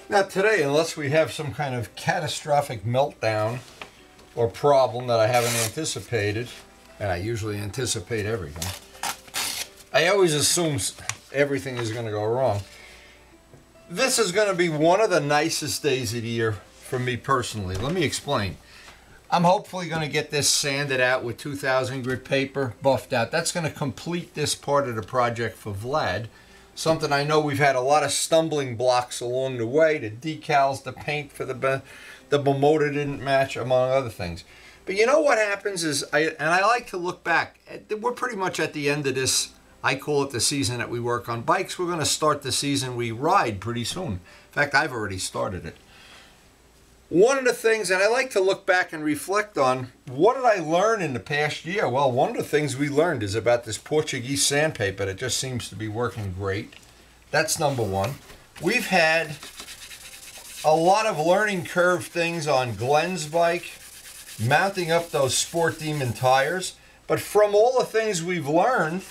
Now today, unless we have some kind of catastrophic meltdown or problem that I haven't anticipated, and I usually anticipate everything, I always assume everything is going to go wrong. This is going to be one of the nicest days of the year for me personally. Let me explain. I'm hopefully going to get this sanded out with 2000 grit paper, buffed out. That's going to complete this part of the project for Vlad. Something I know we've had a lot of stumbling blocks along the way. The decals, the paint for the motor didn't match, among other things. But you know what happens is, I like to look back. We're pretty much at the end of this. I call it the season that we work on bikes. We're going to start the season we ride pretty soon. In fact, I've already started it. One of the things, and I like to look back and reflect on, what did I learn in the past year? Well, one of the things we learned is about this Portuguese sandpaper that just seems to be working great. That's number one. We've had a lot of learning curve things on Glenn's bike, mounting up those Sport Demon tires. But from all the things we've learned,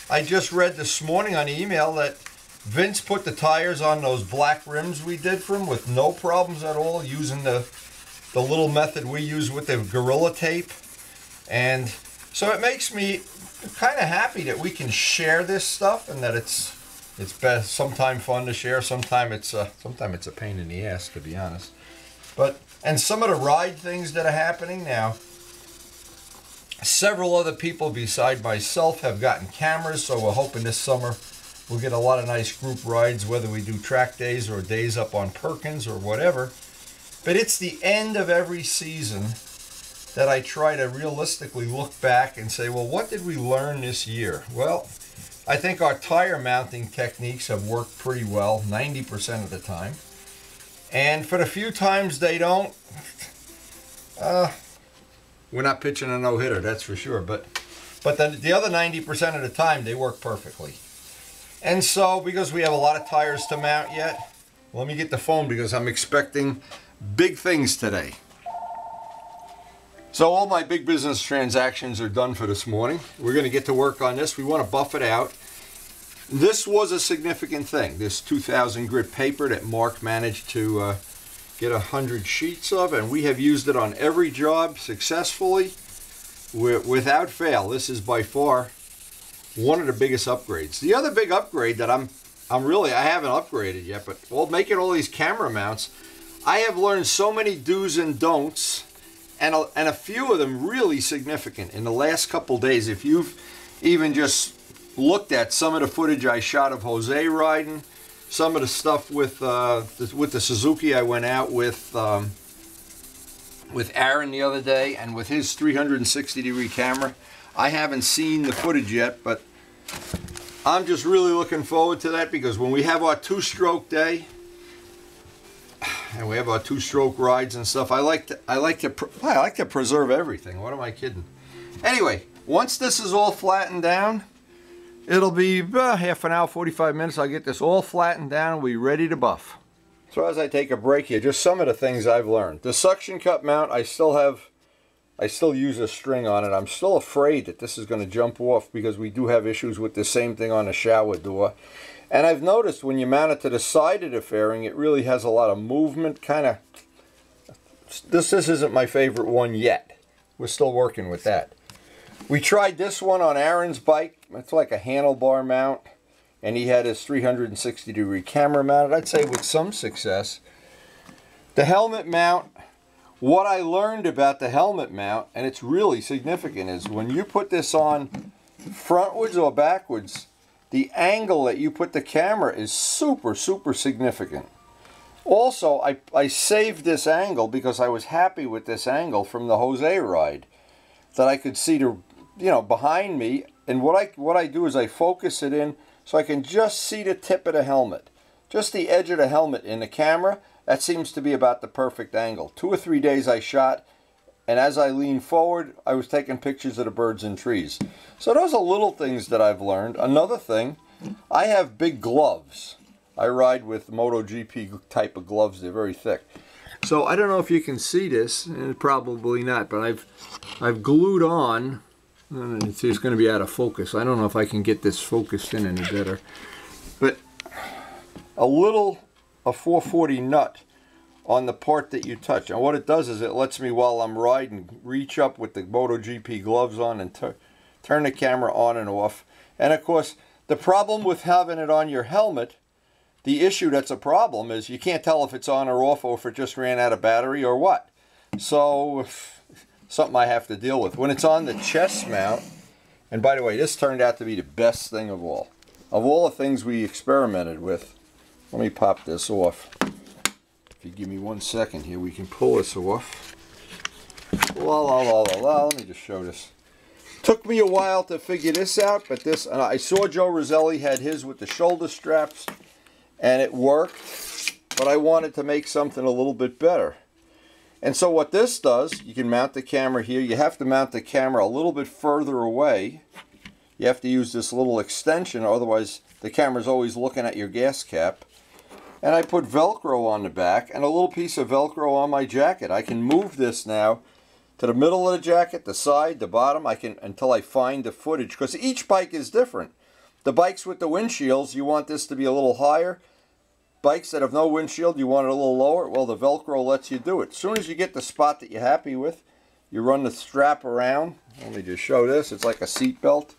I just read this morning on email that Vince put the tires on those black rims we did for him with no problems at all, using the little method we use with the Gorilla Tape. And so it makes me kind of happy that we can share this stuff, and that it's best, sometimes fun to share, sometimes it's a pain in the ass, to be honest. And some of the ride things that are happening now, several other people beside myself have gotten cameras, so we're hoping this summer we'll get a lot of nice group rides, whether we do track days or days up on Perkins or whatever. But it's the end of every season that I try to realistically look back and say, well, what did we learn this year? Well, I think our tire mounting techniques have worked pretty well 90% of the time. And for the few times they don't, we're not pitching a no-hitter, that's for sure. But then the other 90% of the time, they work perfectly. And so, because we have a lot of tires to mount yet, let me get the phone because I'm expecting big things today. So all my big business transactions are done for this morning. We're going to get to work on this. We want to buff it out. This was a significant thing, this 2000 grit paper that Mark managed to get 100 sheets of, and we have used it on every job successfully without fail. This is by far one of the biggest upgrades. The other big upgrade that I haven't upgraded yet, but while making all these camera mounts, I have learned so many do's and don'ts, and a few of them really significant in the last couple days. If you've even just looked at some of the footage I shot of Jose riding, some of the stuff with the Suzuki I went out with Aaron the other day, and with his 360-degree camera. I haven't seen the footage yet, but I'm just really looking forward to that, because when we have our two-stroke day and we have our two-stroke rides and stuff, I like to preserve everything. What am I kidding? Anyway, once this is all flattened down, it'll be half an hour, 45 minutes. I'll get this all flattened down and we'll be ready to buff. So as I take a break here, just some of the things I've learned. The suction cup mount, I still use a string on it. I'm still afraid that this is going to jump off, because we do have issues with the same thing on the shower door. And I've noticed when you mount it to the side of the fairing, it really has a lot of movement. This isn't my favorite one yet. We're still working with that. We tried this one on Aaron's bike. It's like a handlebar mount, and he had his 360-degree camera mounted, I'd say with some success. The helmet mount, what I learned about the helmet mount, and it's really significant, is when you put this on frontwards or backwards, the angle that you put the camera is super, super significant. Also, I saved this angle because I was happy with this angle from the Jose ride, that I could see behind me. And what I do is I focus it in so I can just see the tip of the helmet, just the edge of the helmet in the camera. That seems to be about the perfect angle. 2 or 3 days I shot, and as I leaned forward, I was taking pictures of the birds and trees. So those are little things that I've learned. Another thing, I have big gloves. I ride with MotoGP type of gloves. They're very thick. So I don't know if you can see this, and probably not, but I've glued on, and it's going to be out of focus. I don't know if I can get this focused in any better, but a little a 440 nut on the part that you touch. And what it does is it lets me, while I'm riding, reach up with the MotoGP gloves on and turn the camera on and off. And of course, the problem with having it on your helmet, the issue that's a problem is you can't tell if it's on or off, or if it just ran out of battery or what. So, something I have to deal with. When it's on the chest mount, and by the way, this turned out to be the best thing of all. Of all the things we experimented with, let me pop this off. If you give me 1 second here, we can pull this off. Let me just show this. Took me a while to figure this out, but this, and I saw Joe Roselli had his with the shoulder straps, and it worked, but I wanted to make something a little bit better. And so what this does, you can mount the camera here. You have to mount the camera a little bit further away. You have to use this little extension, otherwise the camera's always looking at your gas cap. And I put Velcro on the back and a little piece of Velcro on my jacket. I can move this now to the middle of the jacket, the side, the bottom, until I find the footage, because each bike is different. The bikes with the windshields, you want this to be a little higher. Bikes that have no windshield, you want it a little lower. Well, the Velcro lets you do it. As soon as you get the spot that you're happy with, you run the strap around. Let me just show this. It's like a seat belt.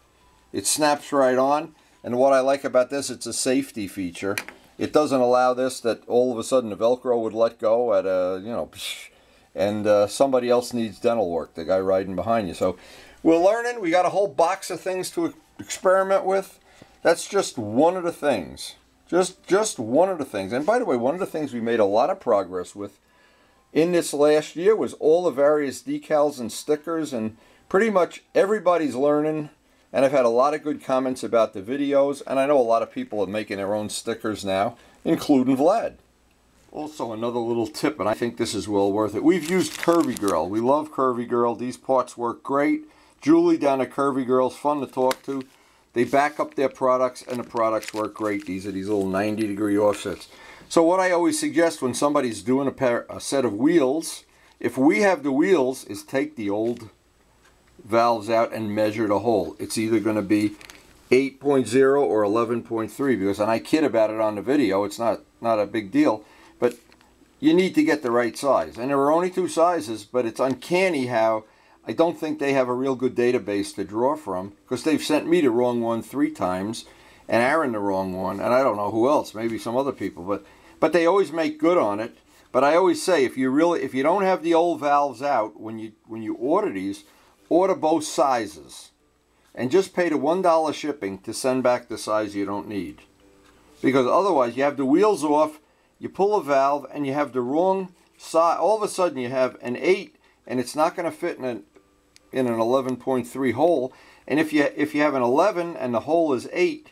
It snaps right on. And what I like about this, it's a safety feature. It doesn't allow this that all of a sudden the Velcro would let go at a, you know, and somebody else needs dental work, the guy riding behind you. So we're learning. We got a whole box of things to experiment with. That's just one of the things. Just one of the things. And by the way, one of the things we made a lot of progress with in this last year was all the various decals and stickers, and pretty much everybody's learning. And I've had a lot of good comments about the videos, and I know a lot of people are making their own stickers now, including Vlad. Also, another little tip, and I think this is well worth it. We've used Curvy Girl. We love Curvy Girl. These parts work great. Julie down at Curvy Girl's fun to talk to. They back up their products, and the products work great. These are these little 90-degree offsets. So what I always suggest when somebody's doing a set of wheels, if we have the wheels, is take the old valves out and measure the hole. It's either going to be 8.0 or 11.3, because, and I kid about it on the video, it's not a big deal, but you need to get the right size. And there are only 2 sizes, but it's uncanny how I don't think they have a real good database to draw from, because they've sent me the wrong one 3 times, and Aaron the wrong one, and I don't know who else, maybe some other people, but they always make good on it. But I always say, if you don't have the old valves out when you order these, order both sizes, and just pay the $1 shipping to send back the size you don't need, because otherwise you have the wheels off, you pull a valve and you have the wrong size. All of a sudden you have an 8, and it's not going to fit in an 11.3 hole. And if you have an 11 and the hole is 8,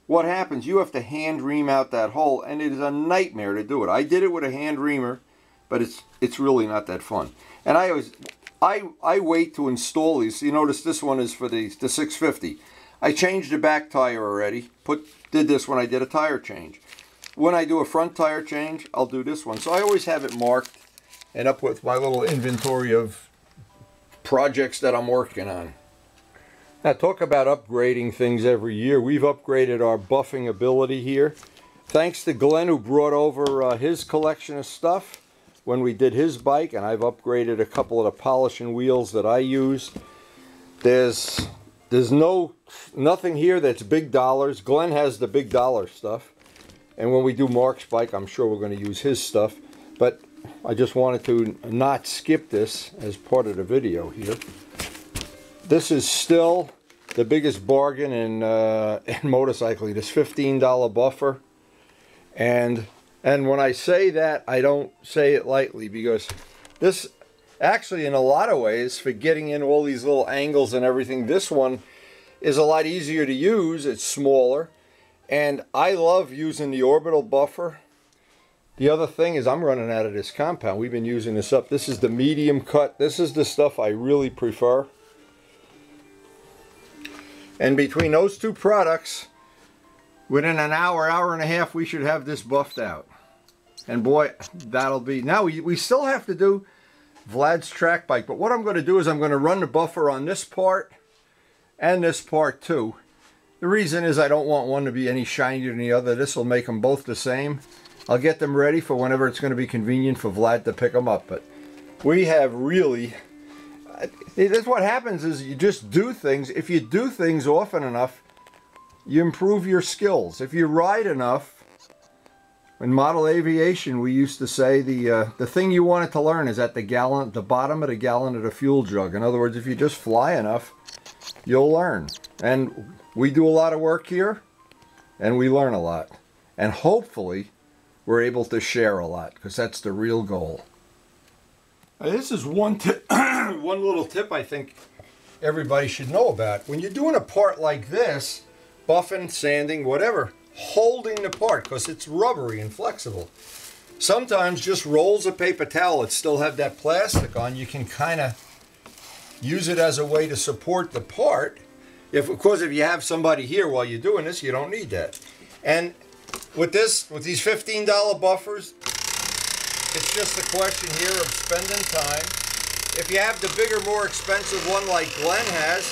what happens? You have to hand ream out that hole, and it is a nightmare to do it. I did it with a hand reamer, but it's really not that fun. And I wait to install these. So you notice this one is for the 650. I changed the back tire already. Did this when I did a tire change. When I do a front tire change, I'll do this one. So I always have it marked and up with my little inventory of projects that I'm working on. Now, talk about upgrading things every year. We've upgraded our buffing ability here. Thanks to Glenn, who brought over his collection of stuff when we did his bike, and I've upgraded a couple of the polishing wheels that I use. There's nothing here that's big dollars. Glenn has the big dollar stuff, and when we do Mark's bike, I'm sure we're going to use his stuff. But I just wanted to not skip this as part of the video here. This is still the biggest bargain in motorcycling. This $15 buffer, and when I say that, I don't say it lightly, because this actually, in a lot of ways, for getting in all these little angles and everything, this one is a lot easier to use. It's smaller, and I love using the orbital buffer. The other thing is I'm running out of this compound. We've been using this up. This is the medium cut. This is the stuff I really prefer. And between those 2 products, within an hour, hour and a half, we should have this buffed out. And boy, that'll be... Now, we still have to do Vlad's track bike, but what I'm going to do is I'm going to run the buffer on this part and this part too. The reason is I don't want one to be any shinier than the other. This will make them both the same. I'll get them ready for whenever it's going to be convenient for Vlad to pick them up. But we have really, that's what happens is you just do things. If you do things often enough, you improve your skills. If you ride enough, in model aviation we used to say the thing you wanted to learn is at the bottom of the gallon of the fuel jug. In other words, if you just fly enough, you'll learn. And we do a lot of work here, and we learn a lot. And hopefully we're able to share a lot, because that's the real goal. Now, this is one tip, one little tip I think everybody should know about. When you're doing a part like this, buffing, sanding, whatever, holding the part, because it's rubbery and flexible. Sometimes just rolls of paper towel that still have that plastic on, you can kind of use it as a way to support the part. Of course, if you have somebody here while you're doing this, you don't need that. And with these $15 buffers, it's just a question here of spending time. If you have the bigger, more expensive one like Glenn has,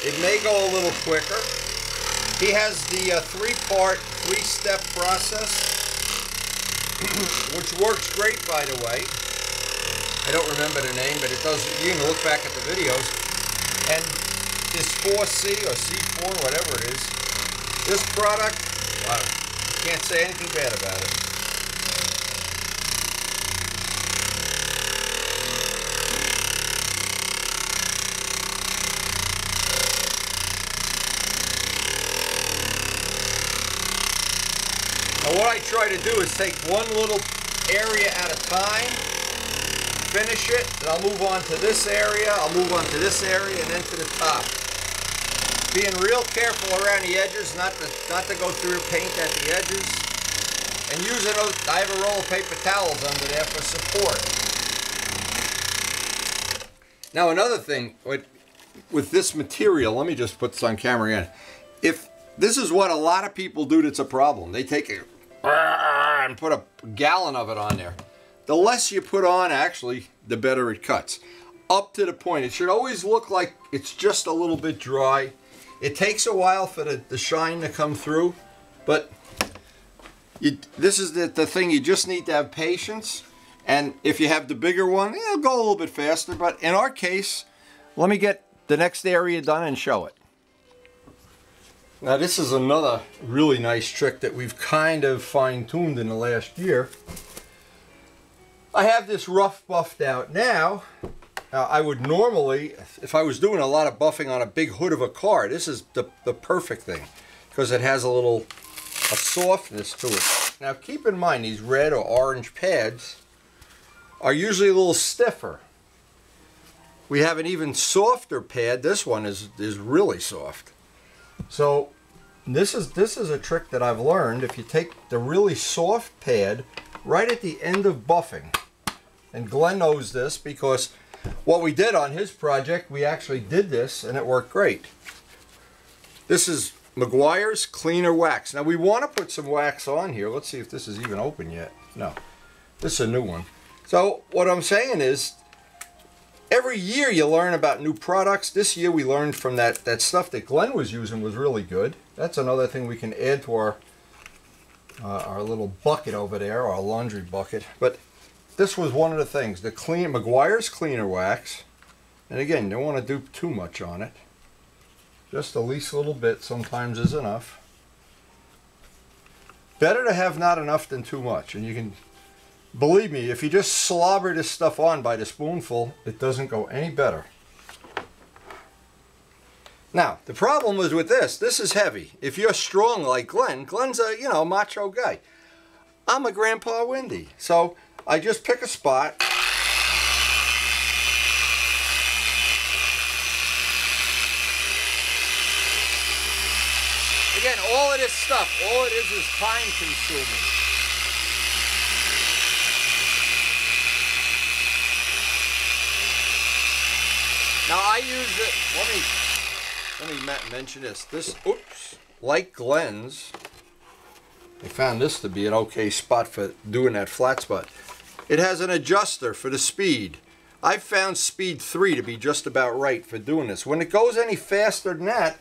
it may go a little quicker. He has the three-part, three-step process, which works great, by the way. I don't remember the name, but it does. You can look back at the videos. And this 4C or C4, whatever it is, this product, wow, can't say anything bad about it. Now what I try to do is take one little area at a time, finish it, then I'll move on to this area, I'll move on to this area, and then to the top. Being real careful around the edges, not to go through paint at the edges. And using, I have a roll of paper towels under there for support. Now another thing, with this material, let me just put this on camera again. If this is what a lot of people do that's a problem. They take it and put a gallon of it on there. The less you put on, actually, the better it cuts. Up to the point. It should always look like it's just a little bit dry. It takes a while for the shine to come through, but this is the thing. You just need to have patience. And if you have the bigger one, it'll go a little bit faster. But in our case, let me get the next area done and show it. Now this is another really nice trick that we've kind of fine-tuned in the last year. I have this rough buffed out now. I would normally, if I was doing a lot of buffing on a big hood of a car, this is the perfect thing, because it has a softness to it. Now keep in mind, these red or orange pads are usually a little stiffer. We have an even softer pad. This one is really soft. So this is a trick that I've learned. If you take the really soft pad right at the end of buffing, and Glenn knows this because what we did on his project, we actually did this and it worked great. This is Maguire's Cleaner Wax. Now we want to put some wax on here. Let's see if this is even open yet. No, this is a new one. So what I'm saying is, every year you learn about new products. This year we learned from that stuff that Glenn was using was really good. That's another thing we can add to our little bucket over there, our laundry bucket. But this was one of the things, the Maguire's Cleaner Wax. And again, you don't want to do too much on it. Just the least little bit sometimes is enough. Better to have not enough than too much. And you can, believe me, if you just slobber this stuff on by the spoonful, it doesn't go any better. Now, the problem is with this is heavy. If you're strong like Glenn's a, macho guy. I'm a Grandpa Windy. So I just pick a spot. Again, all of this stuff, all it is time consuming. Now I use it, let me mention this. Oops, like Glenn's, I found this to be an okay spot for doing that flat spot. It has an adjuster for the speed. I've found speed 3 to be just about right for doing this. When it goes any faster than that,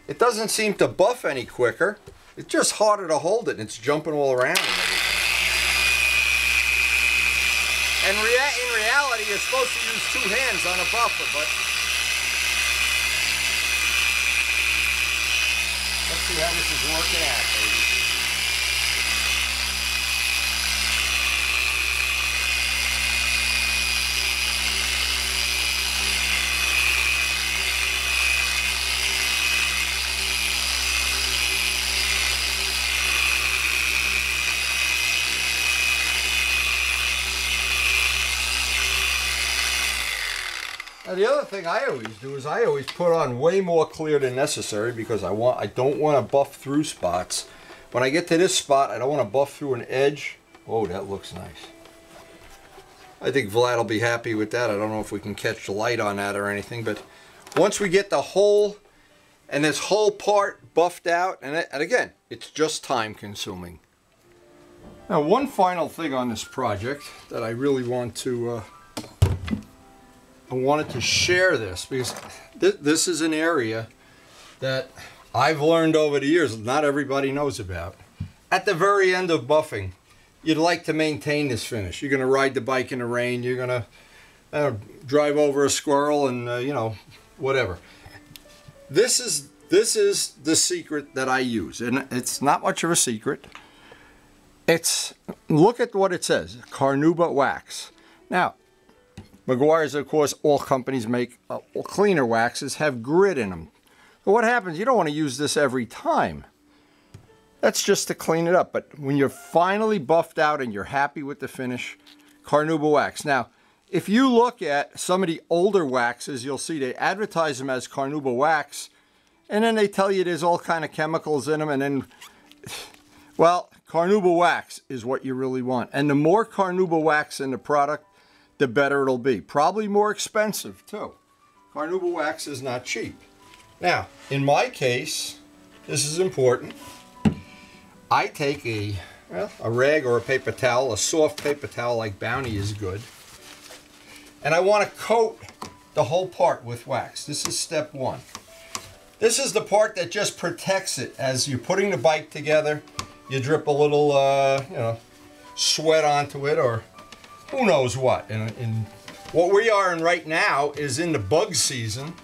it doesn't seem to buff any quicker. It's just harder to hold it, and it's jumping all around and everything. And in reality, you're supposed to use 2 hands on a buffer, but let's see how this is working out, baby. Now the other thing I always do is I always put on way more clear than necessary because I don't want to buff through spots. When I get to this spot, I don't want to buff through an edge. Oh, that looks nice. I think Vlad will be happy with that. I don't know if we can catch the light on that or anything, but once we get the whole and this whole part buffed out, and again, it's just time consuming. Now one final thing on this project that I really want to I wanted to share this because this is an area that I've learned over the years not everybody knows about. At the very end of buffing, you'd like to maintain this finish. You're going to ride the bike in the rain. You're going to drive over a squirrel and, you know, whatever. This is the secret that I use. And it's not much of a secret. Look at what it says, Carnuba Wax. Now, Maguire's, of course, all companies make cleaner waxes, have grit in them. But what happens, you don't want to use this every time. That's just to clean it up. But when you're finally buffed out and you're happy with the finish, Carnuba Wax. Now, if you look at some of the older waxes, you'll see they advertise them as Carnuba Wax, and then they tell you there's all kind of chemicals in them, and then, well, Carnuba Wax is what you really want. And the more Carnuba Wax in the product, the better it'll be. Probably more expensive too. Carnuba Wax is not cheap. Now, in my case, this is important. I take a rag or a paper towel, a soft paper towel like Bounty is good, and I want to coat the whole part with wax. This is step 1. This is the part that just protects it. As you're putting the bike together, you drip a little you know, sweat onto it, or who knows what. And what we are in right now is in the bug season.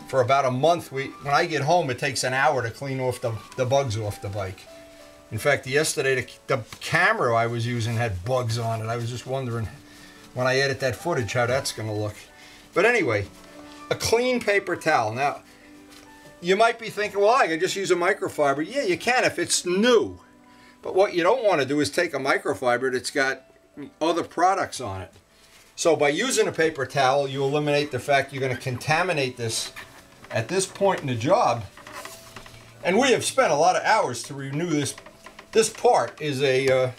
For about a month, when I get home, it takes an hour to clean off the bugs off the bike. In fact, yesterday, the camera I was using had bugs on it. I was just wondering, when I edit that footage, how that's going to look. But anyway, a clean paper towel. Now, you might be thinking, well, I can just use a microfiber. Yeah, you can if it's new. But what you don't want to do is take a microfiber that's got other products on it. So by using a paper towel, you eliminate the fact you're going to contaminate this at this point in the job. And we have spent a lot of hours to renew this. This part is a,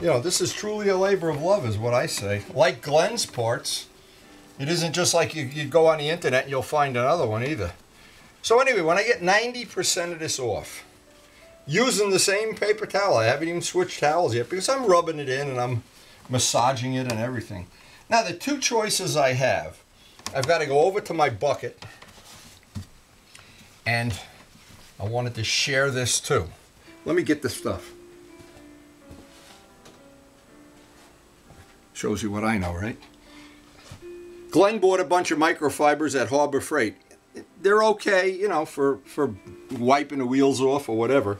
you know, this is truly a labor of love is what I say. Like Glenn's parts, it isn't just like you go on the internet and you'll find another one either. So anyway, when I get 90% of this off, using the same paper towel, I haven't even switched towels yet because I'm rubbing it in and I'm massaging it and everything. Now the 2 choices I have, I've got to go over to my bucket, and I wanted to share this too. Let me get the stuff. Shows you what I know, right? Glenn bought a bunch of microfibers at Harbor Freight. They're okay, you know, for wiping the wheels off or whatever.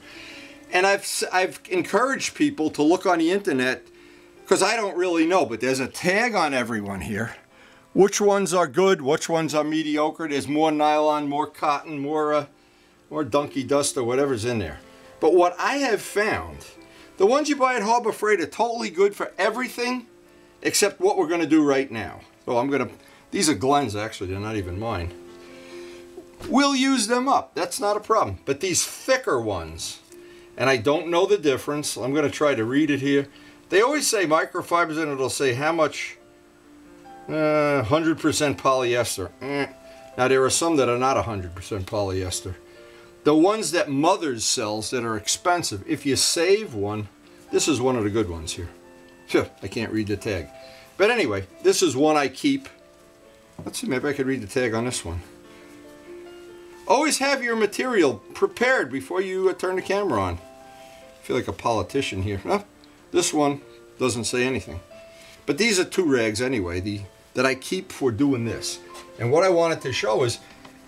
And I've encouraged people to look on the internet, because I don't really know, but there's a tag on everyone here. Which ones are good, which ones are mediocre. There's more nylon, more cotton, more donkey dust or whatever's in there. But what I have found, the ones you buy at Harbor Freight are totally good for everything except what we're going to do right now. So these are Glenn's actually, they're not even mine. We'll use them up, that's not a problem. But these thicker ones, and I don't know the difference, I'm going to try to read it here. They always say microfibers and it'll say how much, 100% polyester. Now there are some that are not 100% polyester. The ones that Mother's sells that are expensive, if you save one, this is one of the good ones here. I can't read the tag. But anyway, this is one I keep. Let's see, maybe I could read the tag on this one. Always have your material prepared before you turn the camera on. I feel like a politician here. No, this one doesn't say anything. But these are 2 rags anyway, that I keep for doing this. And what I wanted to show is,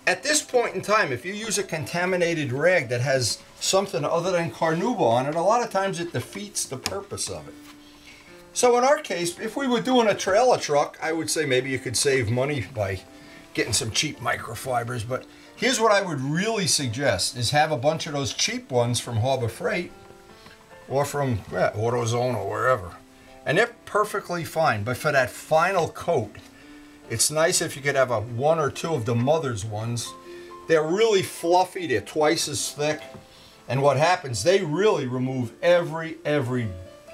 at this point in time, if you use a contaminated rag that has something other than Carnuba on it, a lot of times it defeats the purpose of it. So in our case, if we were doing a trailer truck, I would say maybe you could save money by getting some cheap microfibers. But here's what I would really suggest, is have a bunch of those cheap ones from Harbor Freight or from AutoZone or wherever. And they're perfectly fine. But for that final coat, it's nice if you could have 1 or 2 of the Mother's ones. They're really fluffy, they're twice as thick. And what happens, they really remove every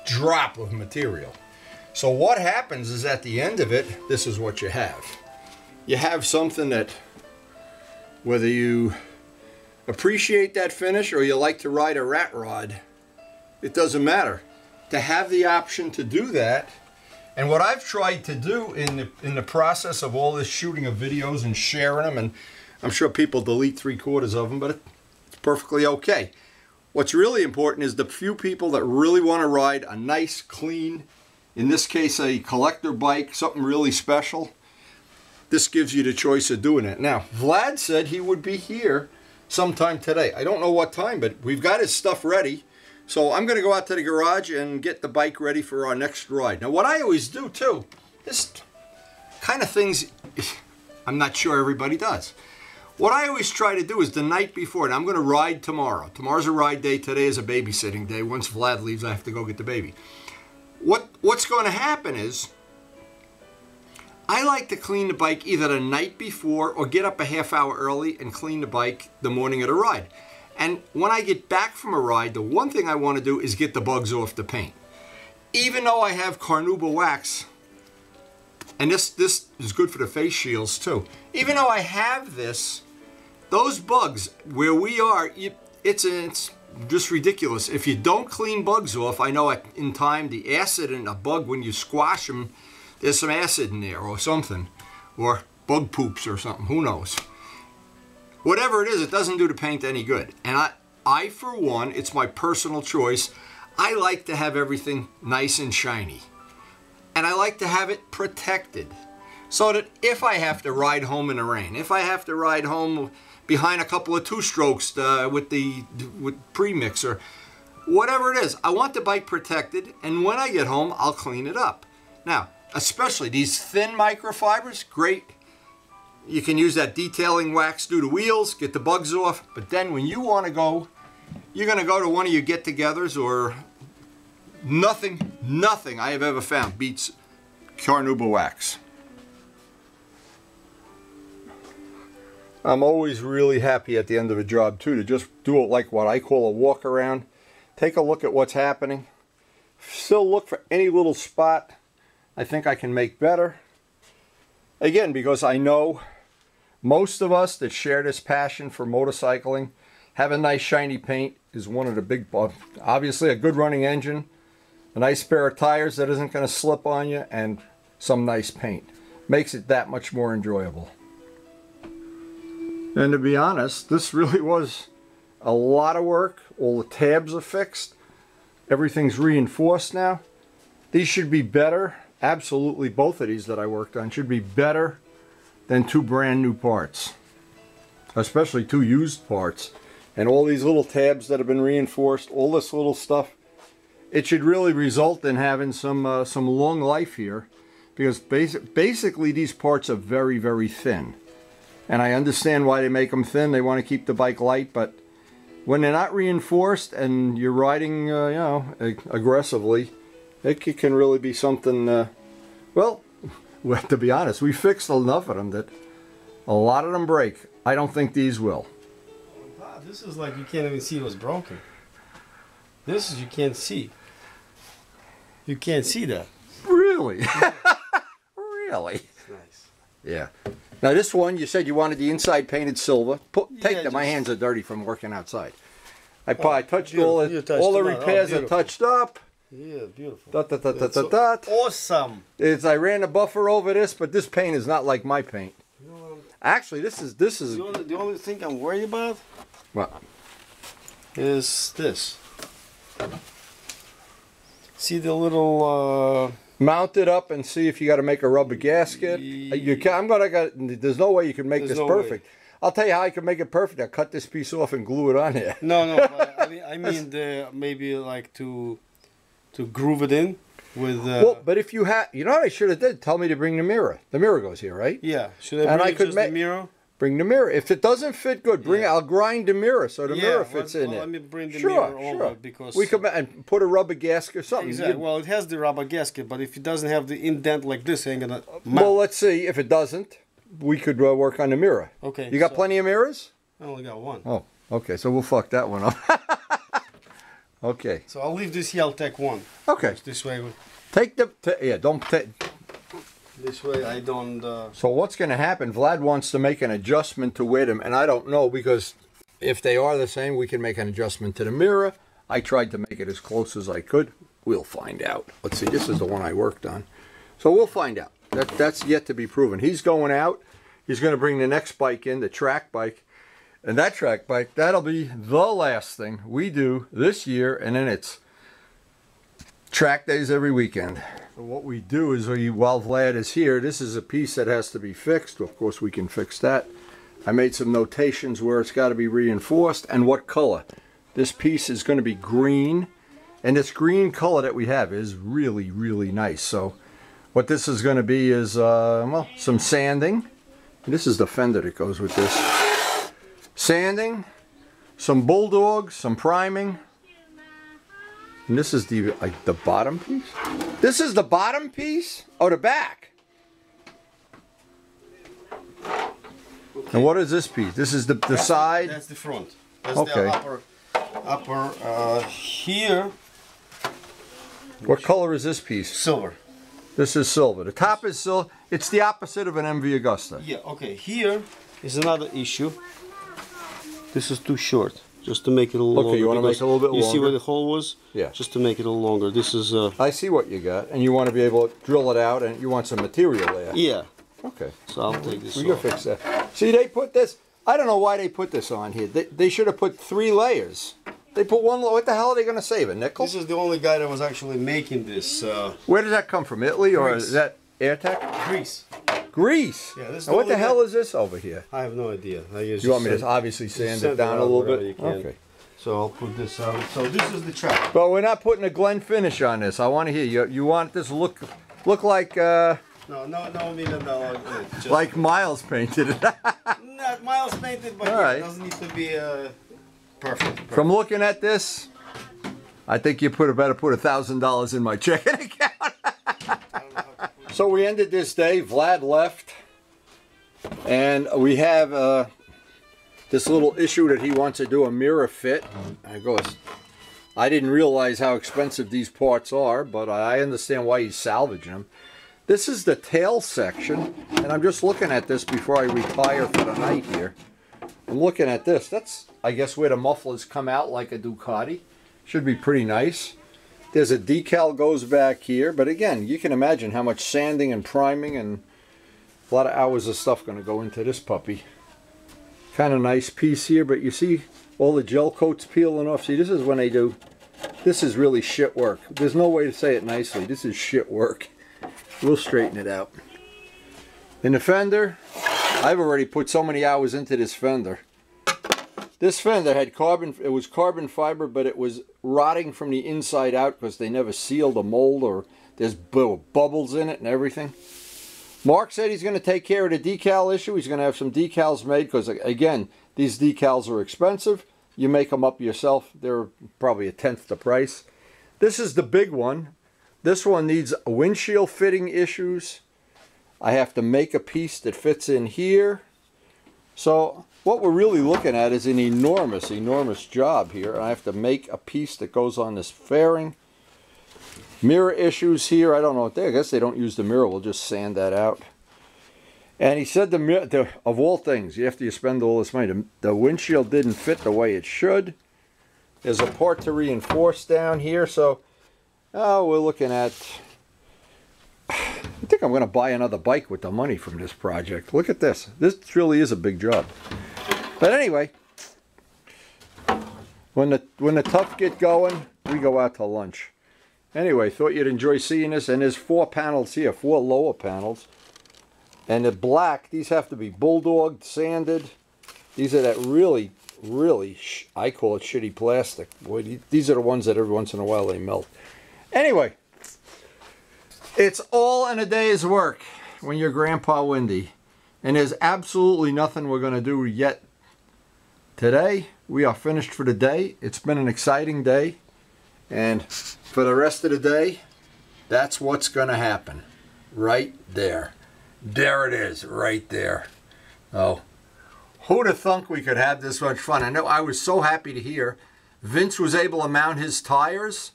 drop of material. So what happens is at the end of it, this is what you have. You have something that, whether you appreciate that finish or you like to ride a rat rod, it doesn't matter. To have the option to do that. And what I've tried to do in the process of all this shooting of videos and sharing them, and I'm sure people delete 3/4 of them, but it's perfectly okay. What's really important is the few people that really want to ride a nice, clean, in this case a collector bike, something really special, this gives you the choice of doing it. Now, Vlad said he would be here sometime today. I don't know what time, but we've got his stuff ready. So I'm going to go out to the garage and get the bike ready for our next ride. Now what I always do too, this kind of things I'm not sure everybody does. What I always try to do is the night before, and I'm going to ride tomorrow. Tomorrow's a ride day, today is a babysitting day. Once Vlad leaves, I have to go get the baby. What's going to happen is, I like to clean the bike either the night before or get up a half hour early and clean the bike the morning of the ride. And when I get back from a ride, the one thing I want to do is get the bugs off the paint. Even though I have Carnuba Wax, and this is good for the face shields too. Even though I have this, those bugs, where we are, it's just ridiculous. If you don't clean bugs off, I know in time the acid in a bug, when you squash them, there's some acid in there or something. Or bug poops or something, who knows. Whatever it is, it doesn't do the paint any good. And I for one, it's my personal choice, I like to have everything nice and shiny. And I like to have it protected. So that if I have to ride home in the rain, if I have to ride home behind a couple of 2-strokes with premix or whatever it is, I want the bike protected, and when I get home, I'll clean it up. Now, especially these thin microfibers, great. You can use that detailing wax through the wheels, get the bugs off, but then when you want to go, you're going to go to one of your get-togethers, or nothing I have ever found beats Carnuba Wax. I'm always really happy at the end of a job too to just do it like what I call a walk around. Take a look at what's happening. Still look for any little spot I think I can make better. Again, because I know most of us that share this passion for motorcycling, having nice shiny paint is one of the big, obviously a good running engine, a nice pair of tires that isn't going to slip on you, and some nice paint. Makes it that much more enjoyable. And to be honest, this really was a lot of work. All the tabs are fixed. Everything's reinforced now. These should be better. Absolutely, both of these that I worked on should be better than 2 brand new parts. Especially 2 used parts. And all these little tabs that have been reinforced, all this little stuff, it should really result in having some long life here. Because basically these parts are very, very thin. And I understand why they make them thin. They want to keep the bike light, but when they're not reinforced and you're riding, you know, aggressively, it can really be something. Well, to be honest, we fixed enough of them that a lot of them break. I don't think these will. This is like you can't even see what's broken. This is you can't see. You can't see that. Really? Really? It's nice. Yeah. Now this one, you said you wanted the inside painted silver. Take them. My hands are dirty from working outside. I touched all the repairs are touched up. Yeah, beautiful. Awesome. I ran a buffer over this, but this paint is not like my paint. Actually, this is the only thing I'm worried about. What? Is this? See the little mount it up and see if you got to make a rubber gasket. You can. There's no way you can make this perfect. I'll tell you how I can make it perfect. I'll cut this piece off and glue it on here. No. I mean maybe like to groove it in with. Well, but if you have, you know what I should have did? Tell me to bring the mirror. The mirror goes here, right? Yeah. Should I bring the mirror? Bring the mirror. If it doesn't fit good, bring it. I'll grind the mirror so the mirror fits in it. Let me bring the mirror over because we could and put a rubber gasket or something. Exactly. Well, it has the rubber gasket, but if it doesn't have the indent like this, it ain't gonna mount. Well, let's see. If it doesn't, we could work on the mirror. Okay. You got plenty of mirrors? I only got one. Oh, okay. So we'll fuck that one up. Okay. So I'll leave this here. I'll take one. Okay. Just this way. Take the don't take. This way I don't... So what's going to happen, Vlad wants to make an adjustment to weigh them, and I don't know, because if they are the same, we can make an adjustment to the mirror. I tried to make it as close as I could. We'll find out. Let's see, this is the one I worked on. So we'll find out. That's yet to be proven. He's going out. He's going to bring the next bike in, the track bike. And that track bike, that'll be the last thing we do this year, and then it's track days every weekend. So what we do is, while Vlad is here, this is a piece that has to be fixed. Of course, we can fix that. I made some notations where it's got to be reinforced and what color. This piece is going to be green, and this green color that we have is really, really nice. So what this is going to be is, well, some sanding. And this is the fender that goes with this. Sanding, some bulldogs, some priming. And this is the bottom piece? This is the bottom piece? Oh, the back. Okay. And what is this piece? This is the side? That's the front. That's the upper here. What color is this piece? Silver. This is silver. The top is silver. It's the opposite of an MV Augusta. Yeah, okay. Here is another issue. This is too short. Just to make it a little longer. Okay, you want to make it a little bit longer? You see where the hole was? Yeah. Just to make it a little longer. This is... I see what you got. And you want to be able to drill it out, and you want some material there. Yeah. Okay. So I'll take this off. We're going to fix that. See, they put this... I don't know why they put this on here. They should have put 3 layers. They put one... What the hell are they going to save? A nickel? This is the only guy that was actually making this. Where does that come from? Italy? Or Greece. is that AirTech? Greece. Greece? Yeah, this is what the hell is this over here? I have no idea. You want me to obviously sand it down a little bit? Okay. So I'll put this out. So this is the track. But we're not putting a Glen finish on this. I want to hear you. You want this to look like No, just like Miles painted it. Not Miles painted, but it doesn't need to be perfect. From looking at this, I think you better put $1,000 in my checking account. So we ended this day. Vlad left, and we have this little issue that he wants to do a mirror fit. I didn't realize how expensive these parts are, but I understand why he's salvaging them. This is the tail section, and I'm just looking at this before I retire for the night here. I'm looking at this. That's, I guess, where the mufflers come out like a Ducati. Should be pretty nice. There's a decal goes back here, but again, you can imagine how much sanding and priming and a lot of hours of stuff going to go into this puppy. Kind of nice piece here, but you see all the gel coats peeling off. See, this is when they do, this is really shit work. There's no way to say it nicely. This is shit work. We'll straighten it out. In the fender, I've already put so many hours into this fender. This fender had it was carbon fiber, but it was rotting from the inside out because they never sealed a mold, or there's bubbles in it and everything. Mark said he's going to take care of the decal issue. He's going to have some decals made because, again, these decals are expensive. You make them up yourself. They're probably 1/10 the price. This is the big one. This one needs windshield fitting issues. I have to make a piece that fits in here. So what we're really looking at is an enormous, enormous job here. I have to make a piece that goes on this fairing. Mirror issues here. I don't know what they. I guess they don't use the mirror. We'll just sand that out. And he said the mirror, of all things, after you spend all this money, the windshield didn't fit the way it should. There's a part to reinforce down here. So we're looking at, I think I'm going to buy another bike with the money from this project. Look at this. This really is a big job. But anyway, when the tough get going, we go out to lunch. Anyway, thought you'd enjoy seeing this. And there's 4 panels here, 4 lower panels. And the black, these have to be bulldogged, sanded. These are that really, I call it shitty plastic. Boy, these are the ones that every once in a while they melt. Anyway, it's all in a day's work when you're Grandpa Windy. And there's absolutely nothing we're going to do yet. Today, we are finished for the day. It's been an exciting day. And for the rest of the day, that's what's going to happen. Right there. There it is, right there. Oh, who'd have thunk we could have this much fun? I know I was so happy to hear Vince was able to mount his tires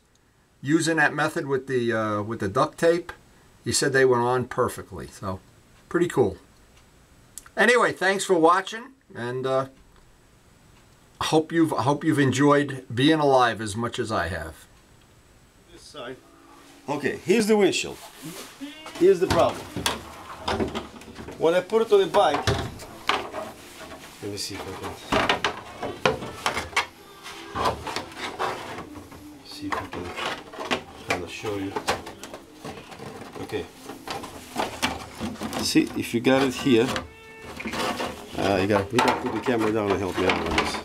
using that method with the duct tape. He said they went on perfectly, so pretty cool. Anyway, thanks for watching, and I hope you've enjoyed being alive as much as I have. This side. Okay, here's the windshield. Here's the problem. When I put it on the bike, let me see if I can kind of show you. Okay. See, if you got it here, you got to put the camera down and help me out on this.